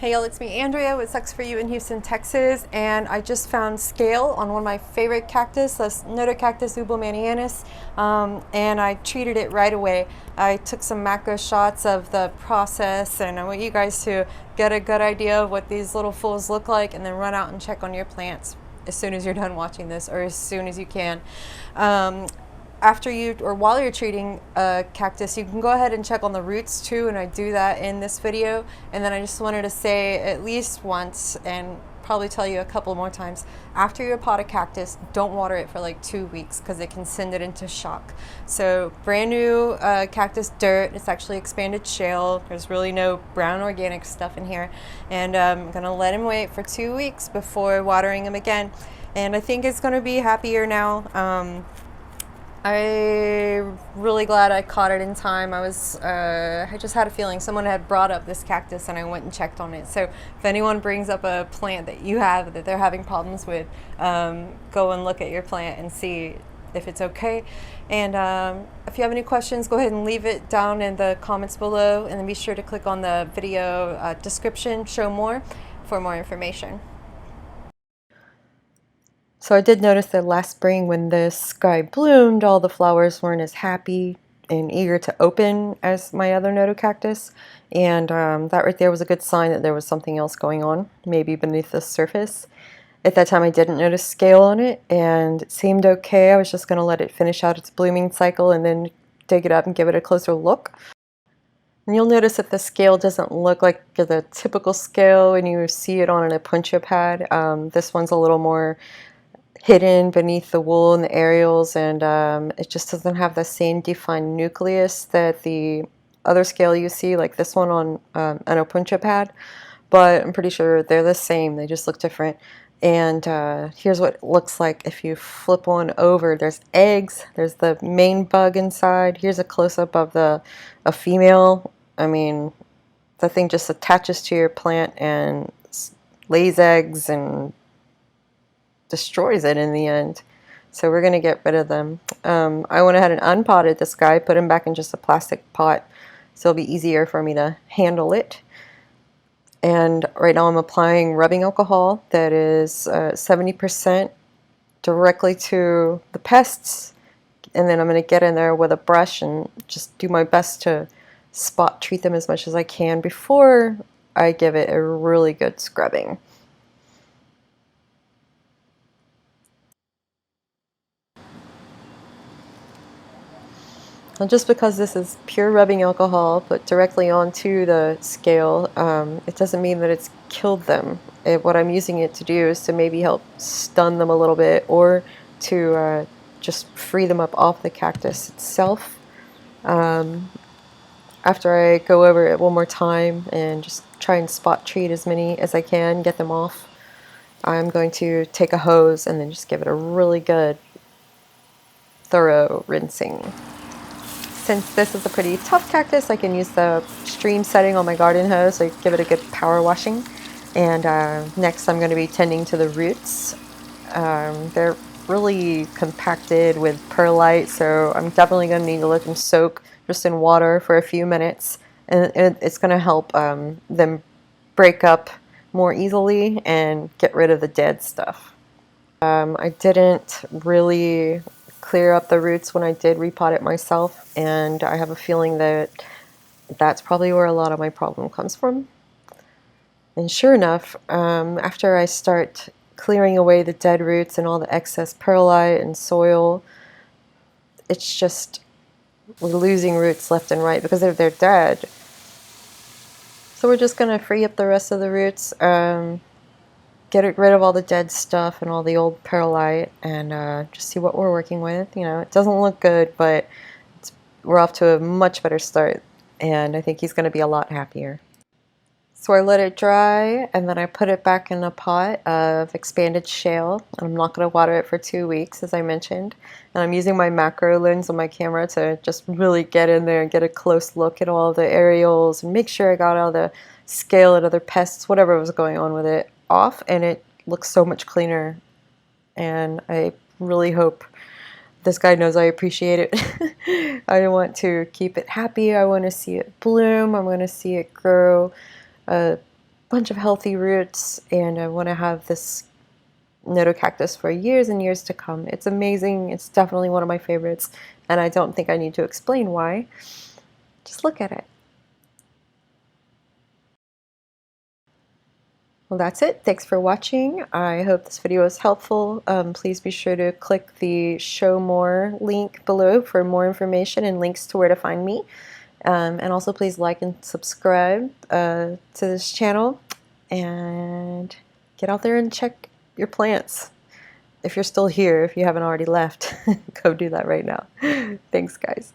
Hey y'all, it's me Andrea with Sucs For You in Houston, Texas, and I just found scale on one of my favorite cactus, that's Cactus ubomanianus, and I treated it right away. I took some macro shots of the process, and I want you guys to get a good idea of what these little fools look like, and then run out and check on your plants as soon as you're done watching this, or as soon as you can. After you or while you're treating a cactus, you can go ahead and check on the roots too, and I do that in this video. And then I just wanted to say at least once, and probably tell you a couple more times, after you pot a cactus, don't water it for like 2 weeks because it can send it into shock. So brand new cactus dirt, it's actually expanded shale, there's really no brown organic stuff in here, and I'm gonna let him wait for 2 weeks before watering him again, and I think it's gonna be happier now. I'm really glad I caught it in time. I just had a feeling someone had brought up this cactus and I went and checked on it. So if anyone brings up a plant that you have that they're having problems with, go and look at your plant and see if it's okay. And if you have any questions, go ahead and leave it down in the comments below, and then be sure to click on the video description, show more, for more information. So I did notice that last spring when this guy bloomed, all the flowers weren't as happy and eager to open as my other notocactus, and that right there was a good sign that there was something else going on, maybe beneath the surface. At that time I didn't notice scale on it, and it seemed okay. I was just going to let it finish out its blooming cycle and then dig it up and give it a closer look. And you'll notice that the scale doesn't look like the typical scale when you see it on an Opuntia pad. This one's a little more hidden beneath the wool and the areoles, and it just doesn't have the same defined nucleus that the other scale you see, like this one on an Opuntia pad, but I'm pretty sure they're the same, they just look different. And here's what it looks like if you flip one over. There's eggs, there's the main bug inside. Here's a close-up of a female. I mean, the thing just attaches to your plant and lays eggs and destroys it in the end. So we're going to get rid of them. I went ahead and unpotted this guy, put him back in just a plastic pot so it'll be easier for me to handle it. And right now I'm applying rubbing alcohol that is 70% directly to the pests, and then I'm going to get in there with a brush and just do my best to spot treat them as much as I can before I give it a really good scrubbing. And just because this is pure rubbing alcohol put directly onto the scale, it doesn't mean that it's killed them. What I'm using it to do is to maybe help stun them a little bit, or to just free them up off the cactus itself. After I go over it one more time and just try and spot treat as many as I can, get them off, I'm going to take a hose and then just give it a really good, thorough rinsing. Since this is a pretty tough cactus, I can use the stream setting on my garden hose, so give it a good power washing. And next I'm going to be tending to the roots. They're really compacted with perlite, so I'm definitely going to need to let them soak just in water for a few minutes. And it's going to help them break up more easily and get rid of the dead stuff. I didn't really clear up the roots when I did repot it myself, and I have a feeling that that's probably where a lot of my problem comes from. And sure enough, after I start clearing away the dead roots and all the excess perlite and soil, it's just we're losing roots left and right because they're dead. So we're just going to free up the rest of the roots, get rid of all the dead stuff and all the old perlite, and just see what we're working with. You know, it doesn't look good, but we're off to a much better start, and I think he's going to be a lot happier. So I let it dry, and then I put it back in a pot of expanded shale. I'm not going to water it for 2 weeks, as I mentioned, and I'm using my macro lens on my camera to just really get in there and get a close look at all the areoles and make sure I got all the scale and other pests, whatever was going on with it, off, and it looks so much cleaner. And I really hope this guy knows I appreciate it. I want to keep it happy. I want to see it bloom. I want to see it grow bunch of healthy roots, and I want to have this cactus for years and years to come. It's amazing. It's definitely one of my favorites, and I don't think I need to explain why. Just look at it. Well, that's it. Thanks for watching. I hope this video was helpful. Please be sure to click the show more link below for more information and links to where to find me. And also please like and subscribe to this channel, and get out there and check your plants. If you're still here, if you haven't already left, go do that right now. Thanks, guys.